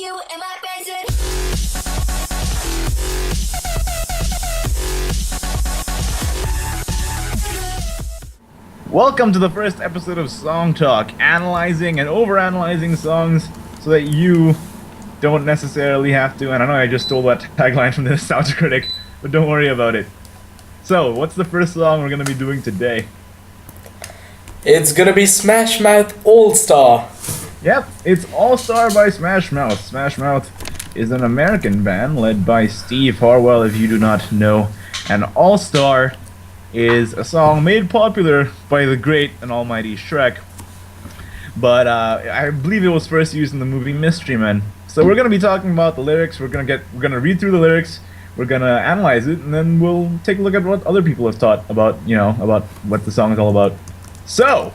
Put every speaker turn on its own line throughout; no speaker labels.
you in my basement.
Welcome to the first episode of Song Talk, analyzing and overanalyzing songs so that you don't necessarily have to. And I know I just stole that tagline from the Nostalgia Critic, but don't worry about it. So, what's the first song we're going to be doing today?
It's gonna be Smashmouth All-Star.
Yep, it's All Star by Smashmouth. Smashmouth is an American band led by Steve Harwell, if you do not know. And All Star is a song made popular by the great and almighty Shrek. But I believe it was first used in the movie Mystery Men. So we're gonna be talking about the lyrics. We're gonna read through the lyrics. We're gonna analyze it, and then we'll take a look at what other people have thought about, about what the song is all about. So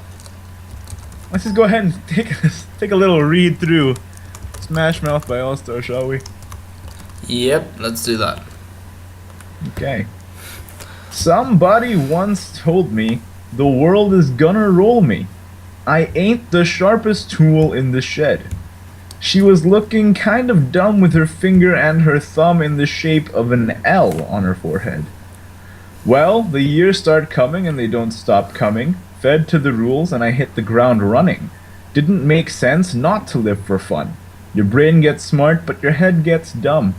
let's just go ahead and take a little read through Smashmouth by All Star, shall we?
Yep, let's do that.
Okay. Somebody once told me the world is gonna roll me. I ain't the sharpest tool in the shed. She was looking kind of dumb with her finger and her thumb in the shape of an L on her forehead. Well, the years start coming and they don't stop coming. Fed to the rules and I hit the ground running. Didn't make sense not to live for fun. Your brain gets smart but your head gets dumb.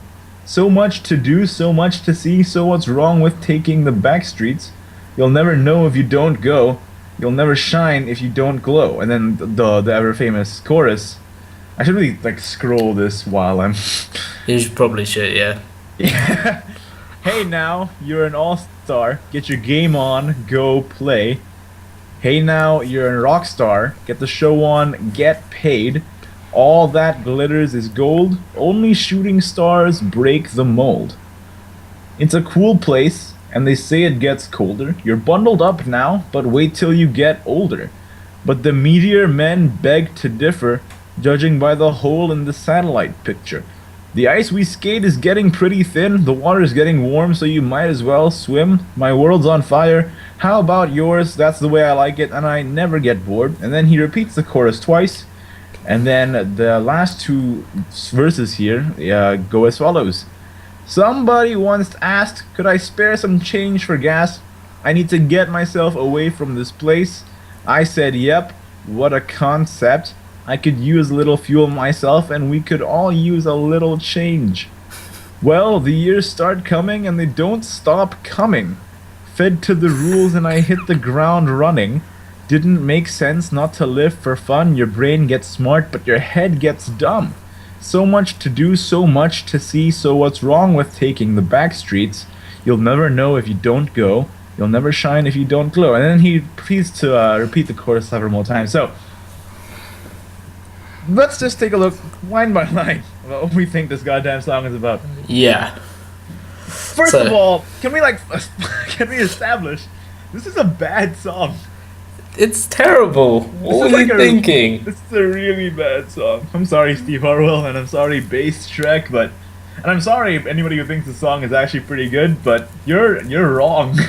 So much to do, so much to see, so what's wrong with taking the back streets? You'll never know if you don't go. You'll never shine if you don't glow. And then the ever famous chorus. I should really scroll this while I'm
You probably should, yeah.
Yeah. Hey now, you're an all-star. Get your game on, go play. Hey now, you're a rock star. Get the show on, get paid. All that glitters is gold. Only shooting stars break the mold. It's a cool place, and they say it gets colder. You're bundled up now, but wait till you get older. But the meteor men beg to differ, judging by the hole in the satellite picture. The ice we skate is getting pretty thin. The water's getting warm, so you might as well swim. My world's on fire. How about yours? That's the way I like it, and I never get bored. And then he repeats the chorus twice. And then the last two verses here go as follows. Somebody once asked, could I spare some change for gas? I need to get myself away from this place. I said, yep, what a concept. I could use a little fuel myself and we could all use a little change. Well, the years start coming and they don't stop coming. Fed to the rules and I hit the ground running. Didn't make sense not to live for fun. Your brain gets smart but your head gets dumb. So much to do, so much to see, so what's wrong with taking the back streets? You'll never know if you don't go. You'll never shine if you don't glow. And then he pleads to repeat the chorus several more times. So let's just take a look, line by line, about what we think this goddamn song is about.
Yeah.
First of all, can we establish this is a bad song?
It's terrible. What were you thinking?
This is a really bad song. I'm sorry, Steve Harwell, and I'm sorry, Bass Shrek, and I'm sorry if anybody who thinks the song is actually pretty good, but you're wrong.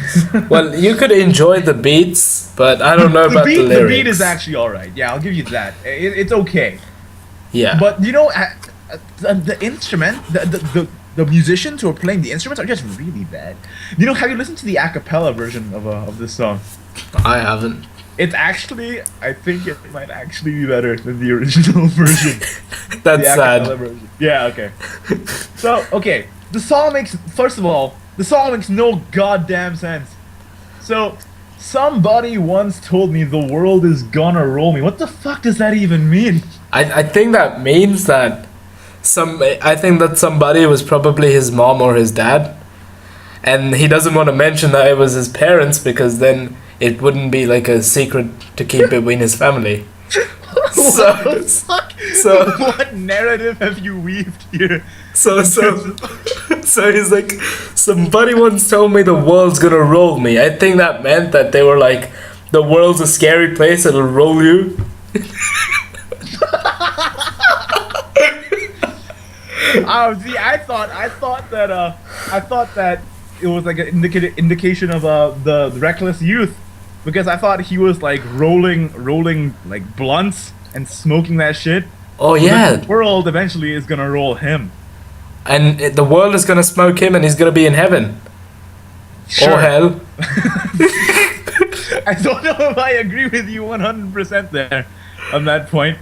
Well, you could enjoy the beats, but I don't know about the lyrics.
The beat is actually alright. Yeah, I'll give you that. It's okay.
Yeah.
But the instrument, the musicians who are playing the instruments are just really bad. Have you listened to the a cappella version of this song?
I haven't.
It's actually, I think it might actually be better than the original version.
That's
the
sad.
Version. Yeah, okay. So, okay, the song makes no goddamn sense. So, somebody once told me the world is gonna roll me. What the fuck does that even mean?
I think that means that somebody was probably his mom or his dad. And he doesn't want to mention that it was his parents because then it wouldn't be like a secret to keep between his family. So
what narrative have you weaved here?
So he's like, somebody once told me the world's gonna roll me. I think that meant that they were like, the world's a scary place, it'll roll you.
Oh, see, I thought that it was like an indication of the reckless youth, because I thought he was like rolling like blunts and smoking that shit.
Oh
So
yeah,
the world eventually is gonna roll him.
and the world is gonna smoke him, and he's gonna be in heaven or hell.
I don't know if I agree with you 100% there on that point.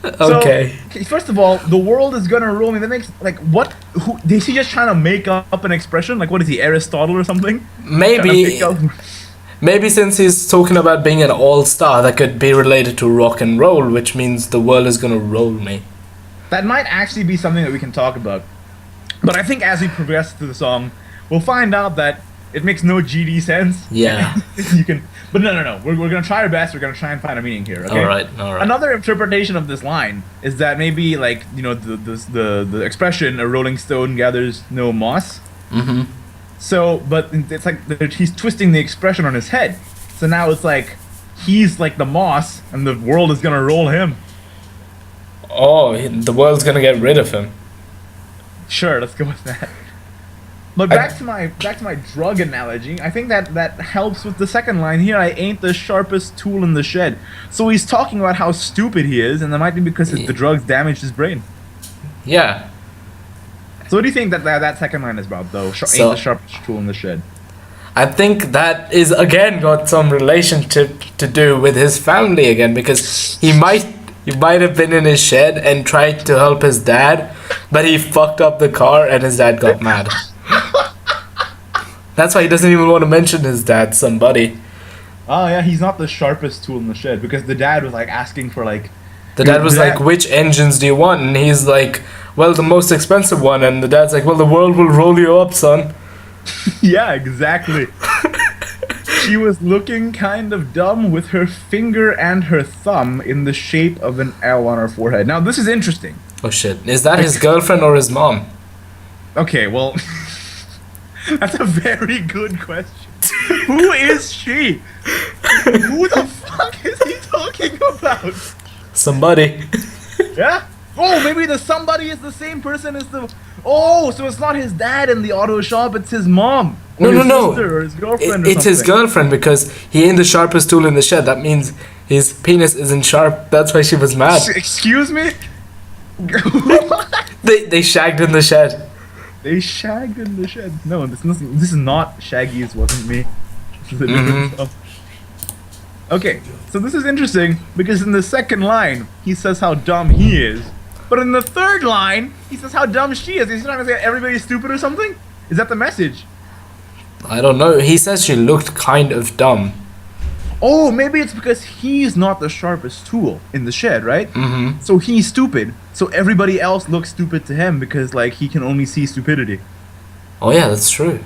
Okay.
So, first of all, the world is gonna roll me. That makes like what? Who is he just trying to make up an expression? Like what is he, Aristotle or something? Trying to
Maybe
make up-
maybe since he's talking about being an all-star, that could be related to rock and roll, which means the world is gonna roll me.
That might actually be something that we can talk about. But I think as we progress through the song, we'll find out that it makes no GD sense.
Yeah.
You can, but no. We're gonna try our best. We're gonna try and find a meaning here. Okay.
All right.
Another interpretation of this line is that maybe like the expression "a rolling stone gathers no moss."
Mm-hmm.
So, but it's like he's twisting the expression on his head. So now it's like he's like the moss, and the world is gonna roll him.
Oh, the world's gonna get rid of him.
Sure, let's go with that. But back to my drug analogy, I think that helps with the second line here. I ain't the sharpest tool in the shed. So he's talking about how stupid he is, and that might be because the drugs damaged his brain.
Yeah.
So what do you think that second line is about, though?
So-
Ain't the sharpest tool in the shed.
I think that is again got some relationship to do with his family again, because he might have been in his shed and tried to help his dad, but he fucked up the car and his dad got mad. That's why he doesn't even want to mention his dad, somebody.
Oh yeah, he's not the sharpest tool in the shed because the dad was like asking for like.
The dad was like, which engines do you want? And he's like, well, the most expensive one. And the dad's like, well, the world will roll you up, son.
Yeah, exactly. She was looking kind of dumb with her finger and her thumb in the shape of an L on her forehead. Now, this is interesting.
Oh shit. Is that his girlfriend or his mom?
Okay, well, that's a very good question. Who is she? Who the fuck is he talking about?
Somebody.
Yeah? Oh, maybe the somebody is the same person as the... Oh, so it's not his dad in the auto shop, it's his mom. Or his sister or his girlfriend or
It's his
something.
girlfriend because he ain't the sharpest tool in the shed. That means his penis isn't sharp. That's why she was mad.
Excuse me?
They shagged in the shed.
They shagged in the shed. No, this is not Shaggy's wasn't me. This is a different stuff. Okay, so this is interesting because in the second line he says how dumb he is, but in the third line he says how dumb she is. Is he trying to say everybody's stupid or something? Is that the message?
I don't know. He says she looked kind of dumb.
Oh, maybe it's because he's not the sharpest tool in the shed, right?
Mm-hmm.
So he's stupid. So everybody else looks stupid to him because like he can only see stupidity.
Oh yeah, that's true.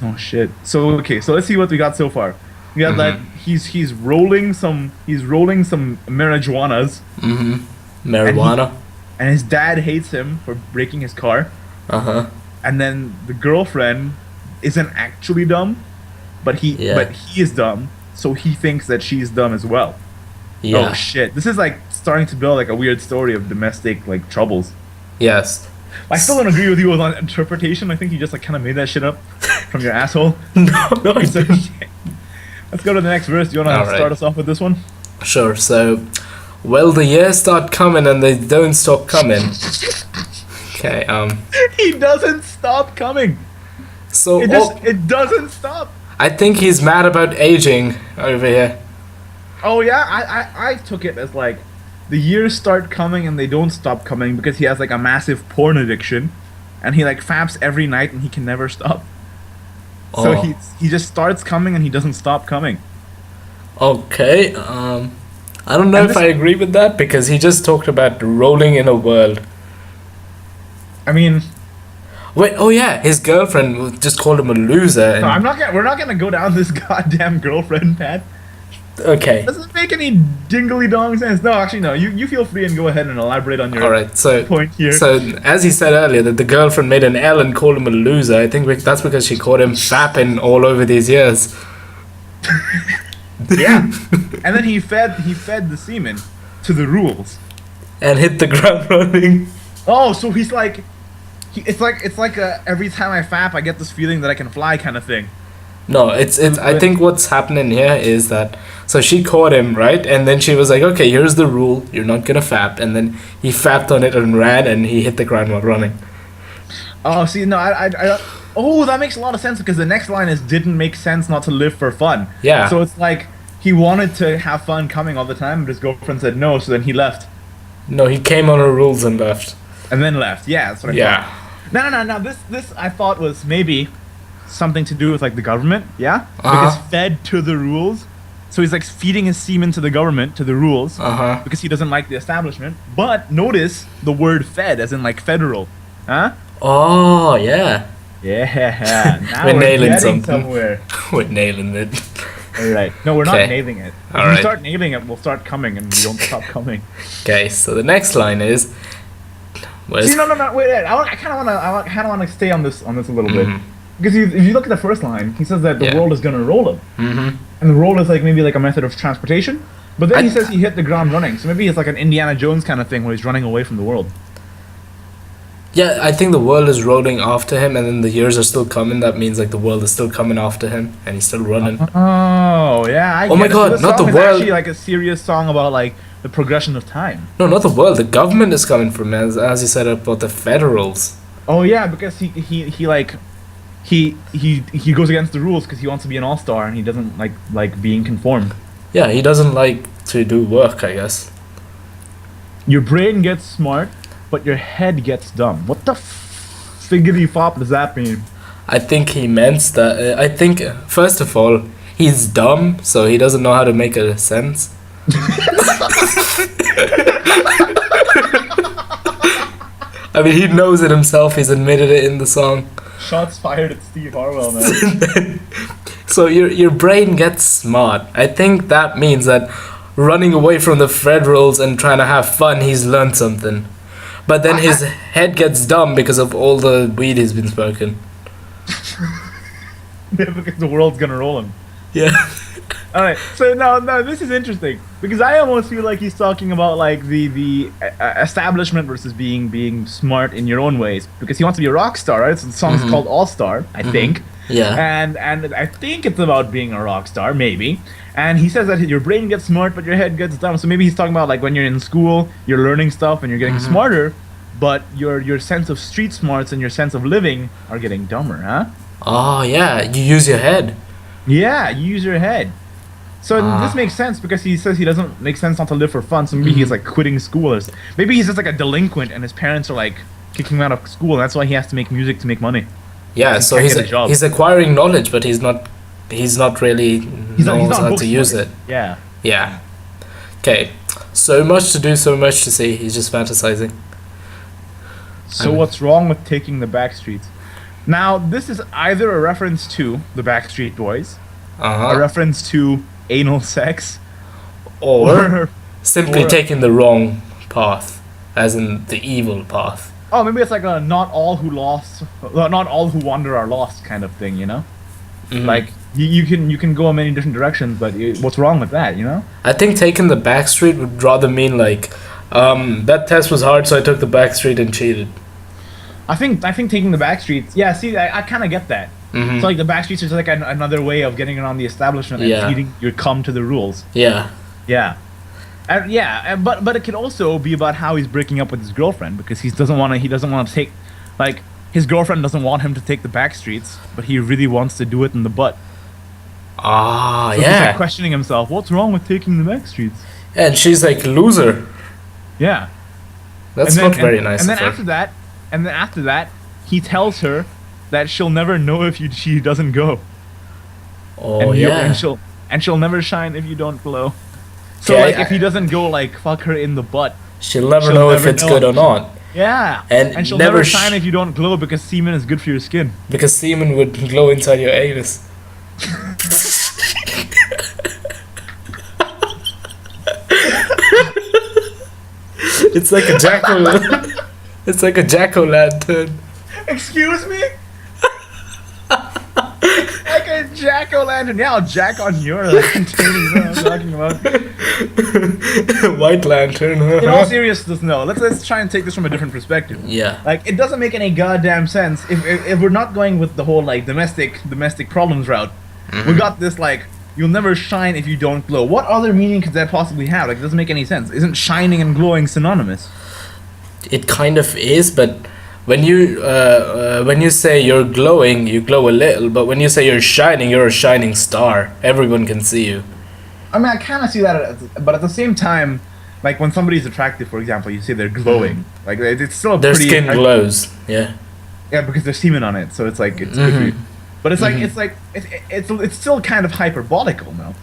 Oh shit. So okay, so let's see what we got so far. We got that he's rolling some marijuanas
Mm-hmm. Marijuana.
and his dad hates him for breaking his car.
Uh-huh.
And then the girlfriend isn't actually dumb, but he is dumb, so he thinks that she's dumb as well.
Yeah.
Oh shit. This is like starting to build like a weird story of domestic like troubles.
Yes.
I still don't agree with you on interpretation. I think you just like kind of made that shit up from your asshole.
No, I
It's
didn't.
okay. Let's go to the next verse. Do you want to
Alright.
start us off with this one?
Sure. So, well, the years start coming and they don't stop coming. Okay.
He doesn't stop coming.
So
It doesn't stop.
I think he's mad about aging over here.
Oh yeah, I took it as like the years start coming and they don't stop coming because he has like a massive porn addiction, and he like faps every night and he can never stop. So
Oh.
he just starts coming and he doesn't stop coming.
Okay. I don't know
And
if
this-
I agree with that because he just talked about rolling in a world.
I mean,
Wait. Oh yeah, his girlfriend just called him a loser. And,
no, we're not gonna go down this goddamn girlfriend path.
Okay.
Doesn't make any dingly dong sense. No, actually no. You feel free and go ahead and elaborate on your
All right. So
point here.
So as he said earlier, that the girlfriend made an L and called him a loser. I think that's because she called him fapping all over these years.
Yeah. And then he fed the semen to the rules.
And hit the ground running.
Oh, so he's like, it's like a every time I fap, I get this feeling that I can fly kind of thing.
No, it's I think what's happening here is that so she caught him, right? And then she was like, okay, here's the rule, you're not gonna fap, and then he fapped on it and ran, and he hit the ground while running.
Oh, see, no, oh, that makes a lot of sense because the next line is didn't make sense not to live for fun.
Yeah.
So it's like he wanted to have fun coming all the time, but his girlfriend said no, so then he left.
No, he came on her rules and left.
And then left. Yeah, that's what I
Yeah.
thought. No. This I thought was maybe something to do with like the government. Yeah.
Uh-huh.
Because fed to the rules, so he's like feeding his semen to the government, to the rules, because he doesn't like the establishment. But notice the word "fed" as in like federal, huh?
Oh, yeah.
Yeah. Now
We're
we're
nailing
getting
something.
somewhere.
We're nailing it.
All right. No, we're not
Okay.
nailing it. If
All
we
right.
start nailing it, we'll start coming, and we don't stop coming.
Okay, so the next line is. Where's,
See, no. Wait. I kind of want to stay on this a little bit.
Mhm.
Because if you look at the first line, he says that the
Yeah.
world is gonna roll him, and the roll is like maybe like a method of transportation. But then he says he hit the ground running, so maybe it's like an Indiana Jones kind of thing where he's running away from the world.
Yeah, I think the world is rolling after him, and then the years are still coming. That means like the world is still coming after him, and he's still running.
Oh yeah.
Oh my
get it.
God,
So this
not
song
the
is
world.
actually like a serious song about like the progression of time.
No, not the world. The government is coming from him, as you said about the federals.
Oh yeah, because he goes against the rules because he wants to be an all-star and he doesn't like being conformed.
Yeah, he doesn't like to do work, I guess.
Your brain gets smart, but your head gets dumb. What the figgity fop does that mean?
I think he meant that. I think first of all, he's dumb, so he doesn't know how to make a sense. I mean, he knows it himself. He's admitted it in the song.
Shots fired at Steve Harwell, man.
So your brain gets smart. I think that means that running away from the federals and trying to have fun, he's learned something. But then his head gets dumb because of all the weed he's been smoking.
Because the world's gonna roll him.
Yeah.
Alright, so no, this is interesting. Because I almost feel like he's talking about like the establishment versus being smart in your own ways. Because he wants to be a rock star, right? So the song's called All Star, I think.
Yeah.
And I think it's about being a rock star, maybe. And he says that your brain gets smart, but your head gets dumb. So maybe he's talking about like when you're in school, you're learning stuff and you're getting smarter, but your sense of street smarts and your sense of living are getting dumber, huh?
Oh yeah, you use your head.
Yeah, you use your head. So this makes sense because he says he doesn't make sense not to live for fun. So maybe he's like quitting school, or maybe he's just like a delinquent, and his parents are like kicking him out of school. And that's why he has to make music to make money.
Yeah, so
can't get a job.
he's acquiring knowledge, but he's not really knows how
book
to use
smart.
it.
Yeah.
Yeah. Okay. So much to do, so much to see. He's just fantasizing.
So what's wrong with taking the back streets? Now this is either a reference to the Backstreet Boys, a reference to anal sex,
Or simply
or-
taking the wrong path, as in the evil path.
oh, maybe it's like a not all who wander are lost kind of thing, you know? Like you can go in many different directions, but what's wrong with that, you know?
I think taking the back street would rather mean like, that test was hard, so I took the back street and cheated.
I think taking the back streets. Yeah, see, I kind of get that. So like the back streets is like another way of getting around the establishment and
Yeah.
feeding your cum to the rules.
Yeah.
Yeah. But it could also be about how he's breaking up with his girlfriend because he doesn't want to take, like, his girlfriend doesn't want him to take the back streets, but he really wants to do it in the butt.
Ah,
So he's
yeah.
like questioning himself, what's wrong with taking the back streets?
And she's like, loser.
Yeah.
That's not very nice
And
of
then
her.
after that, he tells her that she'll never know if she doesn't go.
Oh,
and
yeah.
and she'll never shine if you don't glow. So
Okay,
like if he doesn't go, like, fuck her in the butt.
She'll never
she'll
know if
never
it's
know.
good or not.
Yeah.
And
she'll
never
never shine if you don't glow because semen is good for your skin.
Because semen would glow inside your anus. It's like a it's like a jack-o'-lantern.
Excuse me? Like a jack-o'-lantern. Yeah, I'll jack on your lantern. You know what I'm talking about.
White lantern.
In all seriousness, no. Let's try and take this from a different perspective.
Yeah.
Like, it doesn't make any goddamn sense if we're not going with the whole like domestic problems route. We got this like, you'll never shine if you don't glow. What other meaning could that possibly have? Like, it doesn't make any sense. Isn't shining and glowing synonymous?
It kind of is, but when you say you're glowing, you glow a little. But when you say you're a shining star. Everyone can see you.
I mean, I kind of see that, but at the same time, like when somebody's attractive, for example, you say they're glowing. Like it's still
Their
pretty.
skin glows. Yeah.
Yeah, because there's semen on it, so it's like it's. But it's like it's still kind of hyperbolical, no?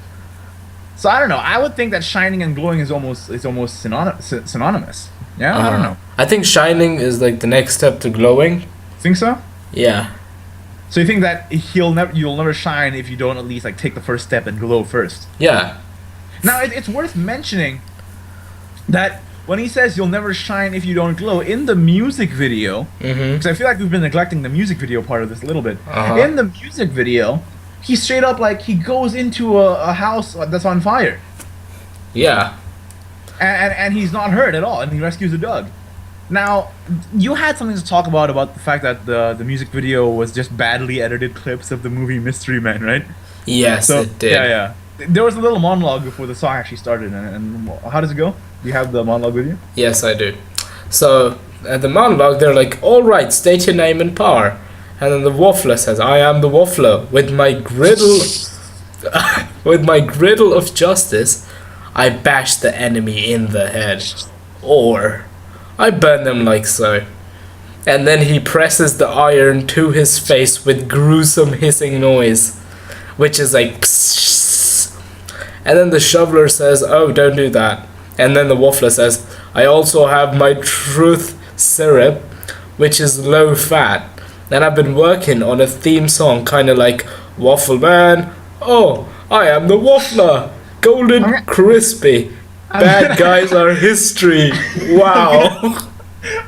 So I don't know. I would think that shining and glowing is almost synonymous. Yeah, I don't know.
I think shining is like the next step to glowing.
Think so?
Yeah.
So you think that you'll never shine if you don't at least like take the first step and glow first?
Yeah.
Now it's worth mentioning that when he says you'll never shine if you don't glow, in the music video, because I feel like we've been neglecting the music video part of this a little bit. In the music video, he straight up like he goes into a house that's on fire.
Yeah.
And he's not hurt at all, and he rescues a dog. Now, you had something to talk about the fact that the music video was just badly edited clips of the movie Mystery Men, right?
Yes,
So,
it did.
yeah. There was a little monologue before the song actually started, and how does it go? Do you have the monologue with you?
Yes, I do. So at the monologue, they're like, "All right, state your name and power," and then the waffler says, "I am the waffler with my griddle, with my griddle of justice. I bash the enemy in the head, or I burn them like so." And then he presses the iron to his face with gruesome hissing noise, which is like psst. And then the shoveler says, "Oh, don't do that." And then the waffler says, "I also have my truth syrup, which is low fat. And I've been working on a theme song kind of like Waffle Man. Oh, I am the waffler. Golden crispy. Bad guys are history. Wow."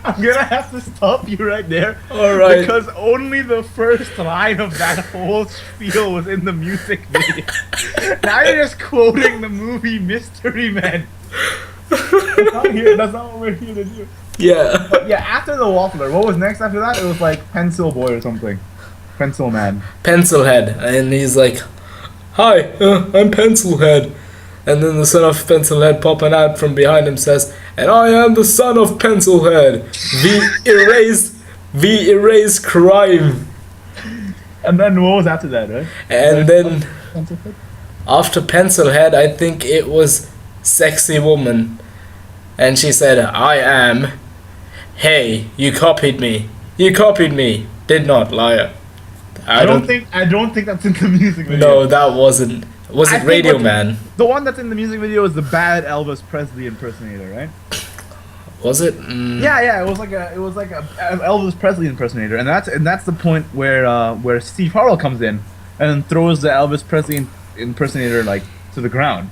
I'm gonna have to stop you right there.
Alright.
Because only the first line of that whole spiel was in the music video. Now you're just quoting the movie Mystery Men. That's not what we're here to do.
Yeah.
But yeah, after the waffler, what was next after that? It was like Pencil Boy or something. Pencil Man.
Pencilhead. And he's like, "Hi, I'm Pencilhead." And then the son of Pencilhead popping out from behind him says, "And I am the son of Pencilhead. We erase crime."
And then what was after that, right?
And then after Pencilhead, I think it was Sexy Woman. And she said, "I am. Hey, you copied me. You copied me. Did not, liar."
I don't think that's in the music video.
No, that wasn't. Was
I
it
think
Radio
what
Man?
The one that's in the music video is the bad Elvis Presley impersonator, right?
Was it?
Yeah, it was like a Elvis Presley impersonator, and that's the point where Steve Harwell comes in and throws the Elvis Presley impersonator like to the ground,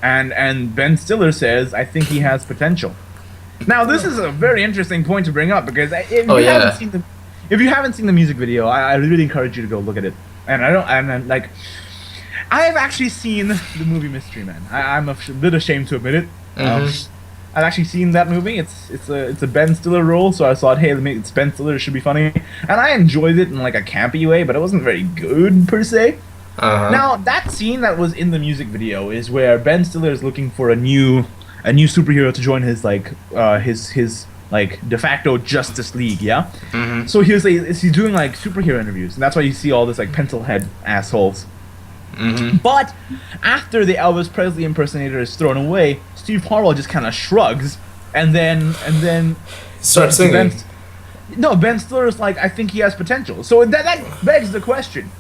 and Ben Stiller says, "I think he has potential." Now this is a very interesting point to bring up because if you haven't seen the music video, I really encourage you to go look at it. And I have actually seen the movie Mystery Men. I'm a bit ashamed to admit it. I've actually seen that movie. It's a Ben Stiller role, so I thought, hey, it's Ben Stiller, it should be funny, and I enjoyed it in like a campy way, but it wasn't very good per se. Now that scene that was in the music video is where Ben Stiller is looking for a new superhero to join his his de facto Justice League, yeah. So he's doing like superhero interviews, and that's why you see all this like pencil head assholes. But after the Elvis Presley impersonator is thrown away, Steve Harwell just kind of shrugs, and then
Start singing.
Ben Stiller's like, "I think he has potential." So that begs the question: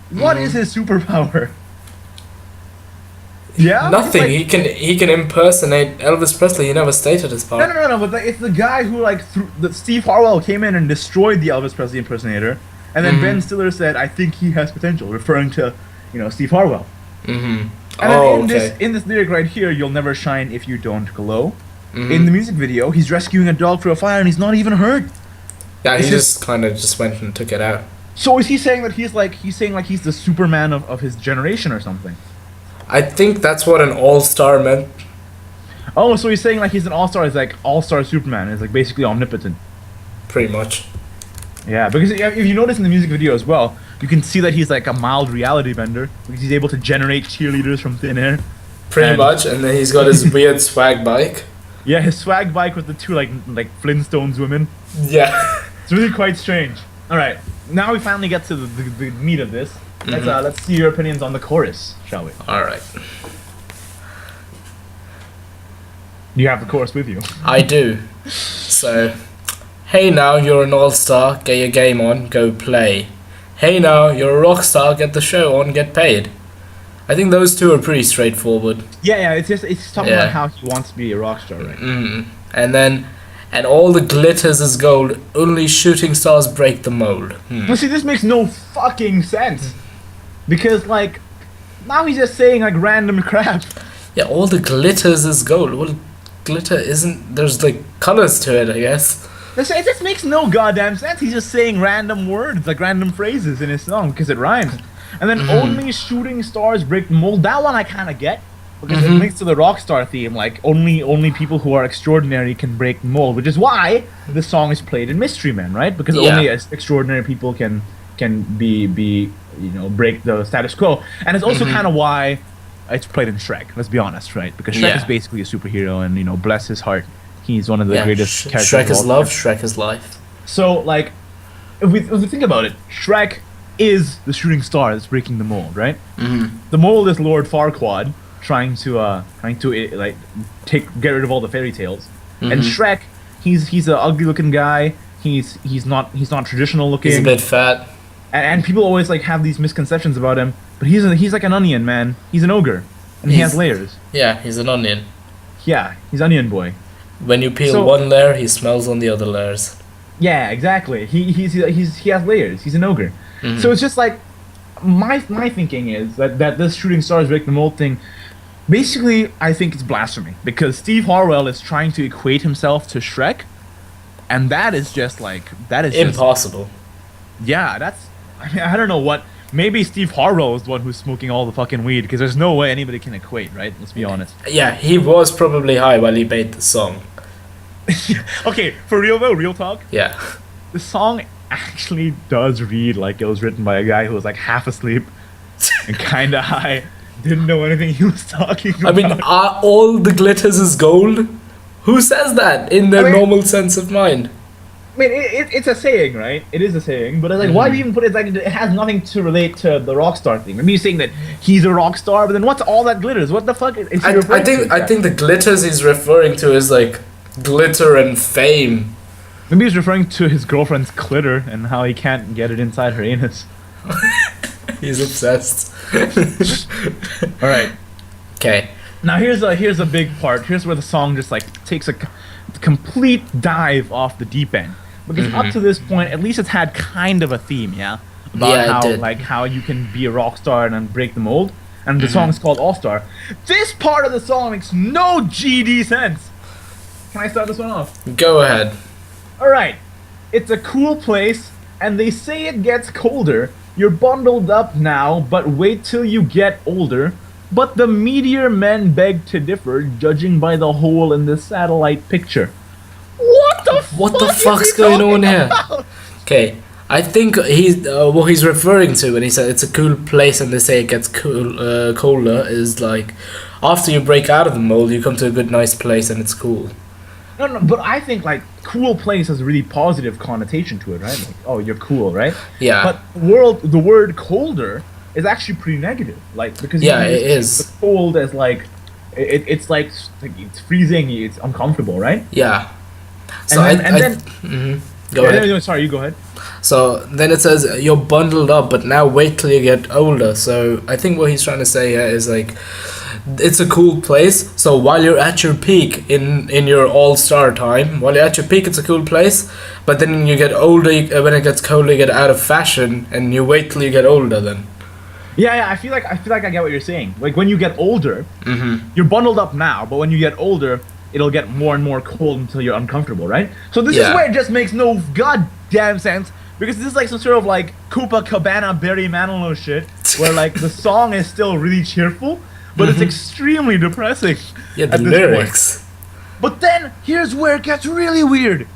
what is his superpower? Yeah,
Nothing.
Like,
he can impersonate Elvis Presley. He never stated his power.
No. But it's the guy who Steve Harwell came in and destroyed the Elvis Presley impersonator, and then Ben Stiller said, "I think he has potential," referring to Steve Harwell. And then in this lyric right here, "You'll never shine if you don't glow." In the music video, he's rescuing a dog through a fire, and he's not even hurt.
Yeah, he just kind of just went and took it out.
So is he saying that he's the Superman of his generation or something?
I think that's what an all-star meant.
Oh, so he's saying like he's an all-star. He's like all-star Superman. He's like basically omnipotent.
Pretty much.
Yeah, because if you notice in the music video as well, You can see that he's like a mild reality bender because he's able to generate cheerleaders from thin air.
Pretty
And-
much, and then he's got his weird swag bike.
Yeah, his swag bike with the two like Flintstones women.
Yeah.
It's really quite strange. All right, now we finally get to the meat of this. Let's see your opinions on the chorus, shall we?
All right.
You have the chorus with you.
I do. So, hey now, you're an all-star, get your game on, go play. Hey now, you're a rock star, get the show on, get paid. I think those two are pretty straightforward.
Yeah, it's talking
Yeah.
about how he wants to be a rock star, right?
And then, and all the glitters is gold, only shooting stars break the mold.
But see, this makes no fucking sense. Because, like, now he's just saying, like, random crap.
Yeah, all the glitters is gold. Well, glitter isn't, there's like colors to it, I guess.
It just makes no goddamn sense. He's just saying random words, like random phrases in his song, because it rhymes. And then only shooting stars break the mold. That one I kind of get. Because it links to the rock star theme, like, only people who are extraordinary can break the mold. Which is why the song is played in Mystery Men, right? Because only extraordinary people can be break the status quo. And it's also kind of why it's played in Shrek, let's be honest, right? Because Shrek is basically a superhero, and bless his heart, he's one of the greatest characters.
Shrek is
of all
love,
time.
Shrek is life.
So, like, if we think about it, Shrek is the shooting star that's breaking the mold, right? The mold is Lord Farquaad trying to get rid of all the fairy tales, and Shrek, he's an ugly looking guy. He's not traditional looking.
He's a bit fat.
And people always like have these misconceptions about him, but he's like an onion, man. He's an ogre, and he has layers.
Yeah, he's an onion.
Yeah, he's onion boy.
When you peel one layer, he smells on the other layers.
Yeah, exactly. He has layers. He's an ogre. So it's just like my thinking is that this shooting stars break the mold thing. Basically, I think it's blasphemy because Steve Harwell is trying to equate himself to Shrek, and that is just
Impossible.
I don't know what. Maybe Steve Harwell is the one who's smoking all the fucking weed because there's no way anybody can equate, right? Let's be honest.
Yeah, he was probably high while he made the song.
Okay, for real though, real talk.
Yeah.
The song actually does read like it was written by a guy who was like half asleep and kind of high, didn't know anything he was talking about.
I mean, are all the glitters is gold? Who says that in their normal sense of mind?
I mean, it's a saying, right? It is a saying, but it's like, why do you even put it? Like, it has nothing to relate to the rock star thing. Maybe you're saying that he's a rock star, but then what's all that glitters? What the fuck is he referring to?
I think the glitters he's referring to is like glitter and fame.
Maybe he's referring to his girlfriend's clitter and how he can't get it inside her anus.
He's obsessed.
All right.
Okay.
Now here's a big part. Here's where the song just like takes a complete dive off the deep end. Because up to this point, at least it's had kind of a theme, yeah? About how you can be a rock star and then break the mold. And the song is called All Star. This part of the song makes no GD sense. Can I start this one off?
Go ahead.
Alright. It's a cool place, and they say it gets colder. You're bundled up now, but wait till you get older. But the meteor men beg to differ, judging by the hole in the satellite picture. What the fuck's
going on here? Okay, I think what he's referring to when he said it's a cool place and they say it gets colder is like after you break out of the mold, you come to a good, nice place and it's cool.
No, but I think like cool place has a really positive connotation to it, right? Like, oh, you're cool, right?
Yeah.
But the word colder is actually pretty negative, like because
it is.
The cold as like it's like it's freezing, it's uncomfortable, right?
Yeah. So
Go ahead. Sorry, you go ahead.
So then it says you're bundled up, but now wait till you get older. So I think what he's trying to say here is like it's a cool place. So while you're at your peak in your all-star time, while you're at your peak, it's a cool place. But then when you get older, when it gets colder, you get out of fashion, and you wait till you get older. Then.
Yeah, I feel like I get what you're saying. Like when you get older, you're bundled up now, but when you get older, it'll get more and more cold until you're uncomfortable, right? So this is where it just makes no goddamn sense, because this is like some sort of like Copacabana Barry Manilow shit, where like the song is still really cheerful, but it's extremely depressing.
Yeah, the lyrics.
But then here's where it gets really weird,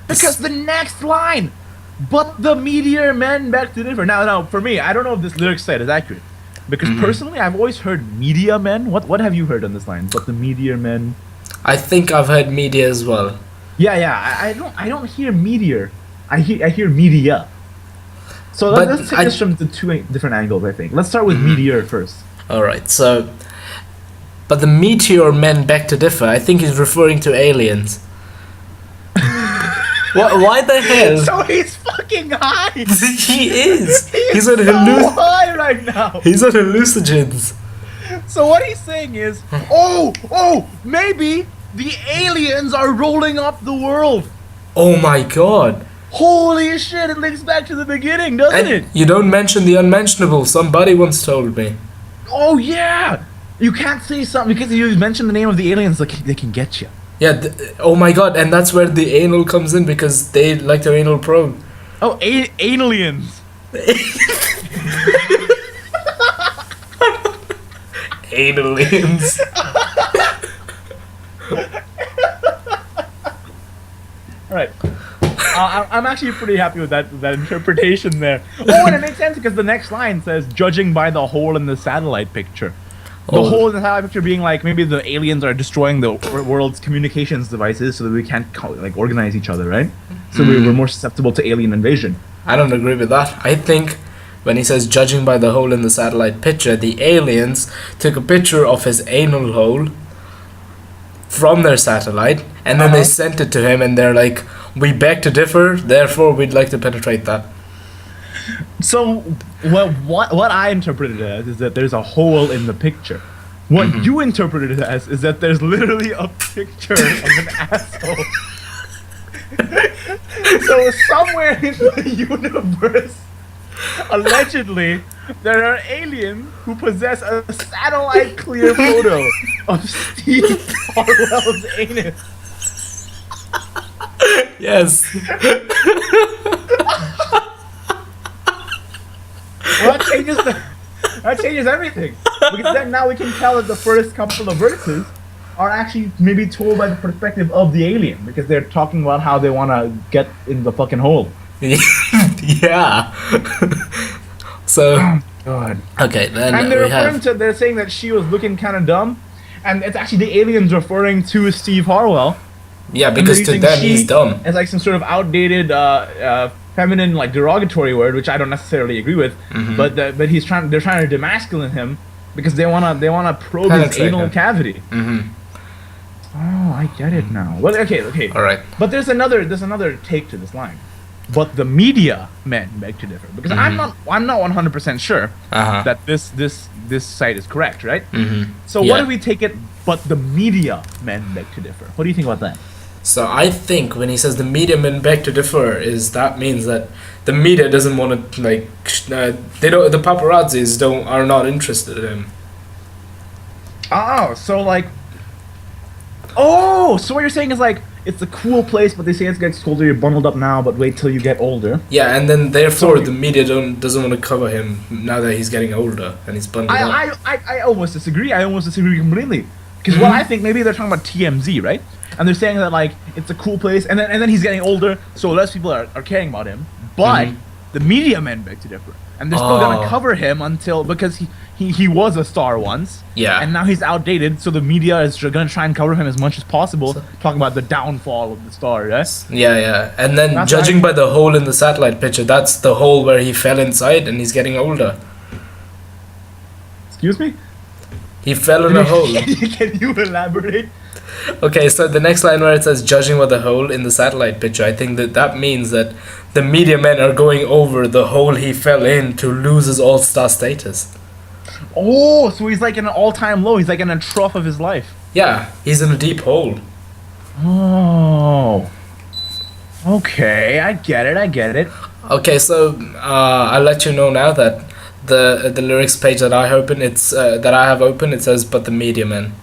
because the next line, But the meteor men back to differ. Now, for me, I don't know if this lyric side is accurate. Because personally, I've always heard media men. What have you heard on this line? But the meteor men.
I think I've heard media as well.
Yeah. I don't hear meteor. I hear media. So
But
let's take this from the two different angles. I think. Let's start with meteor first.
All right, so, but the meteor men beg to differ. I think he's referring to aliens. Why the hell?
So he's fucking high.
He is. He's on
so high right now.
He's on hallucinogens.
So what he's saying is, maybe the aliens are rolling up the world.
Oh my god.
Holy shit! It links back to the beginning, doesn't it?
You don't mention the unmentionable. Somebody once told me.
Oh yeah. You can't say something because you mention the name of the aliens. They can get you.
Yeah. Oh my god. And that's where the anal comes in because they like their anal probe.
Oh, aliens.
Aliens.
All right. I'm actually pretty happy with that interpretation there. Oh, and it makes sense because the next line says, "Judging by the hole in the satellite picture." The hole in the satellite picture being like maybe the aliens are destroying the world's communications devices so that we can't organize each other, right? So we're more susceptible to alien invasion.
I don't agree with that. I think when he says judging by the hole in the satellite picture, the aliens took a picture of his anal hole from their satellite and then they sent it to him and they're like, we beg to differ, therefore we'd like to penetrate that.
So what I interpreted it as is that there's a hole in the picture. What you interpreted it as is that there's literally a picture of an asshole. So somewhere in the universe, allegedly, there are aliens who possess a satellite clear photo of Steve Harwell's anus.
Yes.
Well, that changes everything. Because then now we can tell that the first couple of verses are actually maybe told by the perspective of the alien because they're talking about how they want to get in the fucking hole.
Yeah. So.
God.
Okay, then
And they're saying that she was looking kind of dumb, and it's actually the aliens referring to Steve Harwell.
Yeah, because to them he's dumb.
It's like some sort of outdated, feminine, like derogatory word, which I don't necessarily agree with. But they're trying to demasculine him because they wanna probe his anal cavity. Oh, I get it now. Well, okay.
All right.
But there's another take to this line. But the media men beg to differ because I'm not 100% sure that this site is correct, right? So what do we take it? But the media men beg to differ. What do you think about that?
So I think when he says the media men beg to differ, that means that the media doesn't want to the paparazzis are not interested in him.
Oh, so what you're saying is like it's a cool place, but they say it's gets colder. You're bundled up now, but wait till you get older.
Yeah, and then therefore the media doesn't want to cover him now that he's getting older and he's bundled up.
I almost disagree. I almost disagree completely. Because what I think maybe they're talking about TMZ, right? And they're saying that like it's a cool place, and then he's getting older, so less people are caring about him. But the media men beg to differ, and they're still gonna cover him because he was a star once.
Yeah.
And now he's outdated, so the media is gonna try and cover him as much as possible, talking about the downfall of the star, yes?
Yeah. And then judging by the hole in the satellite picture, that's the hole where he fell inside and he's getting older.
Excuse me?
He fell in a hole.
Can you elaborate?
Okay, so the next line where it says judging by the hole in the satellite picture, I think that means that the media men are going over the hole he fell in to lose his all-star status.
Oh, so he's like in an all-time low. He's like in a trough of his life.
Yeah, he's in a deep hole.
Oh. Okay, I get it.
Okay, so I'll let you know now that the lyrics page that I have open, it says but the media men.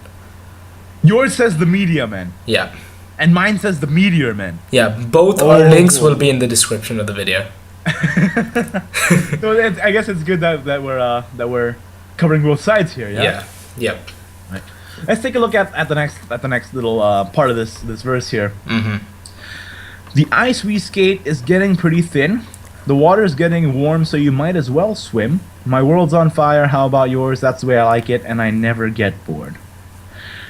Yours says the media men.
Yeah.
And mine says the meteor men.
Yeah, both our links will be in the description of the video.
So I guess it's good that we're covering both sides here. Yeah.
Yeah. Yep.
Right. Let's take a look at the next little part of this verse here. The ice we skate is getting pretty thin. The water is getting warm, so you might as well swim. My world's on fire. How about yours? That's the way I like it, and I never get bored.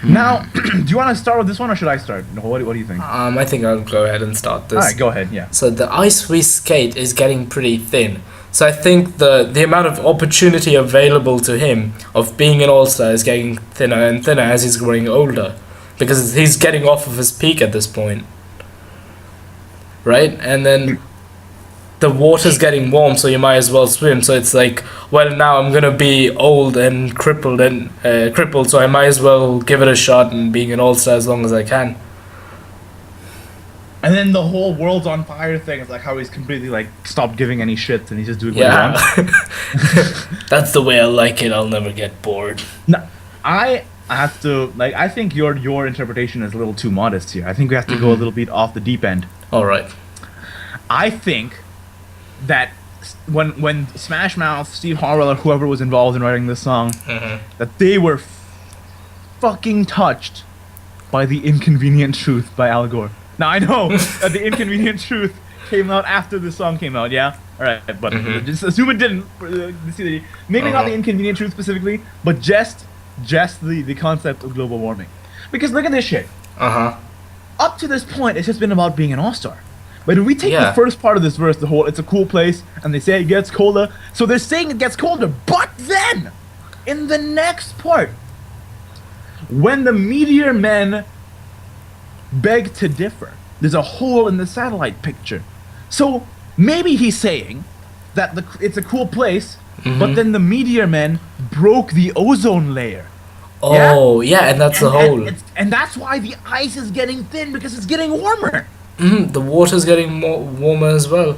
Now, do you want to start with this one, or should I start? What do you think?
I think I'll go ahead and start this.
All right, go ahead. Yeah.
So the ice we skate is getting pretty thin. So I think the amount of opportunity available to him of being an all-star is getting thinner and thinner as he's growing older, because he's getting off of his peak at this point. Right? And then the water's getting warm, so you might as well swim. So it's like, well, now I'm gonna be old and crippled, so I might as well give it a shot and being an all-star as long as I can.
And then the whole world's on fire thing is like how he's completely like stopped giving any shit and he's just doing what he wants.
That's the way I like it. I'll never get bored.
No, I have to like. I think your interpretation is a little too modest here. I think we have to go a little bit off the deep end.
All right.
I think that when Smashmouth, Steve Harwell, or whoever was involved in writing this song, that they were fucking touched by the inconvenient truth by Al Gore. Now I know that the inconvenient truth came out after the song came out. Yeah, all right, but just assume it didn't. Maybe not the inconvenient truth specifically, but just the concept of global warming. Because look at this shit. Up to this point, it's just been about being an all-star. But if we take the first part of this verse, the whole "it's a cool place," and they say it gets colder, so they're saying it gets colder. But then, in the next part, when the meteor men beg to differ, there's a hole in the satellite picture. So maybe he's saying that it's a cool place, but then the meteor men broke the ozone layer.
Oh, yeah, and that's the hole.
And that's why the ice is getting thin, because it's getting warmer.
The water's getting warmer as well.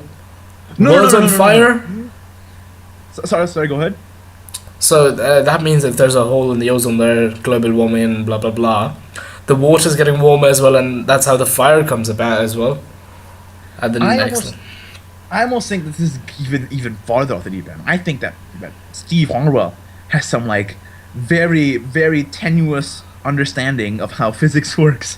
No,
World's on fire?
Sorry, go ahead.
So that means if there's a hole in the ozone layer, global warming, and blah, blah, blah, the water's getting warmer as well, and that's how the fire comes about as well.
I almost think that this is even farther off the deep end. I think that Steve Harwell has some like very, very tenuous understanding of how physics works,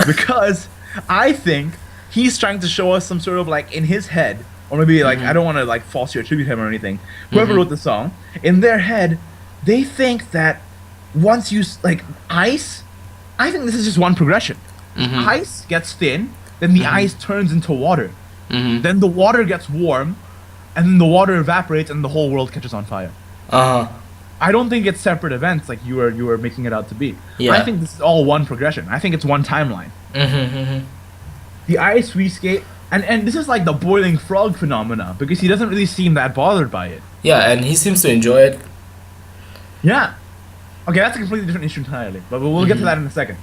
because I think he's trying to show us some sort of like in his head, or maybe like I don't want to like falsely attribute him or anything. Whoever wrote the song, in their head, they think that once you like ice. I think this is just one progression. Ice gets thin, then the ice turns into water. Then the water gets warm, and then the water evaporates, and the whole world catches on fire. I don't think it's separate events like you were making it out to be.
Yeah.
I think this is all one progression. I think it's one timeline. The ice we skate, and this is like the boiling frog phenomena, because he doesn't really seem that bothered by it.
Yeah, and he seems to enjoy it.
Yeah. Okay, that's a completely different issue entirely, but we'll get to that in a second.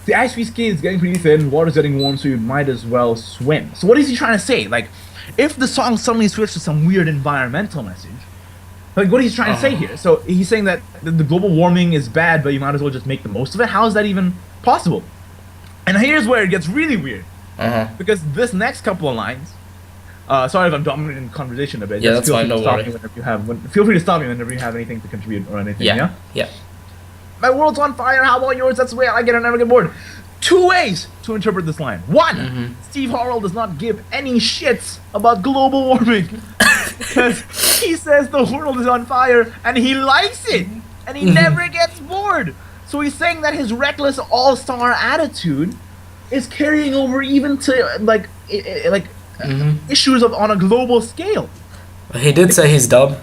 The ice we skate is getting pretty thin, water's getting warm, so you might as well swim. So what is he trying to say? Like, if the song suddenly switched to some weird environmental message, like what he's trying to say here? So he's saying that the global warming is bad, but you might as well just make the most of it. How is that even possible? And here's where it gets really weird, because this next couple of lines. Sorry if I'm dominating the conversation a bit.
Yeah,
Just
that's fine.
feel free to
Don't
stop me whenever feel free to stop me whenever you have anything to contribute or anything. Yeah. My world's on fire. How about yours? That's the way I get it. I never get bored. Two ways to interpret this line. One, Steve Harwell does not give any shits about global warming, because he says the world is on fire and he likes it and he never gets bored. So he's saying that his reckless all-star attitude is carrying over even to like issues on a global scale.
He did say he's dumb.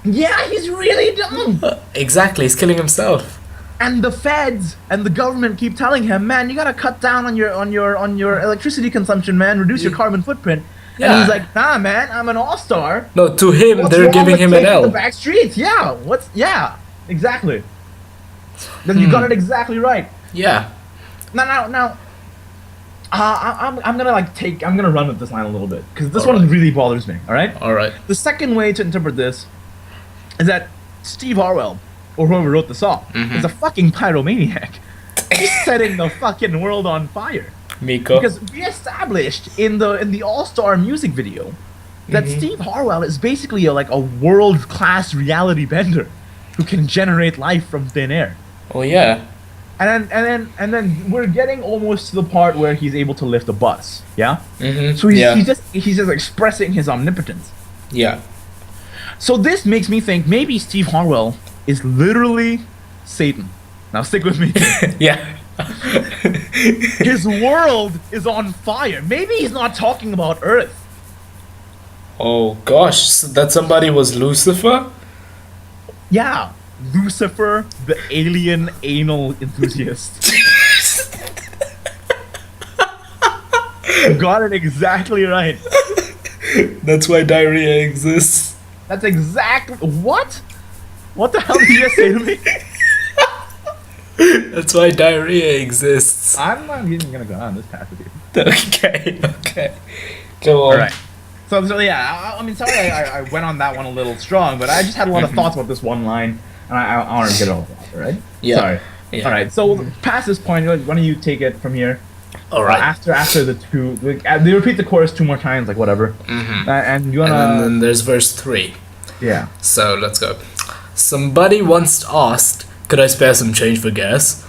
Yeah, he's really dumb.
Exactly, he's killing himself.
And the feds and the government keep telling him, man, you gotta cut down on your electricity consumption, man. Reduce your carbon footprint.
Yeah.
And he's like, nah, man, I'm an all-star.
No, to him,
What's
they're
wrong
giving
with
him an
taking
L.
the back streets? Yeah, exactly. Then you got it exactly right.
Yeah.
Now. I'm gonna run with this line a little bit, because this one really bothers me. All right. The second way to interpret this is that Steve Harwell, or whoever wrote the song, is a fucking pyromaniac. He's setting the fucking world on fire.
Miko.
Because we established in the All-Star music video that Steve Harwell is basically a world-class reality bender who can generate life from thin air.
Oh yeah.
And then we're getting almost to the part where he's able to lift a bus. Yeah.
Mm-hmm.
So he's just expressing his omnipotence.
Yeah.
So this makes me think maybe Steve Harwell is literally Satan. Now stick with me.
Yeah.
His world is on fire. Maybe he's not talking about Earth.
Oh gosh, so that somebody was Lucifer?
Yeah, Lucifer, the alien anal enthusiast. You got it exactly right.
That's why diarrhea exists.
That's exactly what? What the hell did you just say to me?
That's why diarrhea exists.
I'm not even gonna go on this path with you.
Okay. Go on.
All right. So yeah, I mean, sorry I went on that one a little strong, but I just had a lot of thoughts about this one line, and I want to get it all out, right?
Yeah.
Sorry.
Yeah.
All right. So past this point, why don't you take it from here?
All right.
After the two, they repeat the chorus 2 more times, like whatever.
Mm-hmm.
And you wanna?
And then there's verse 3.
Yeah.
So let's go. Somebody once asked, could I spare some change for gas?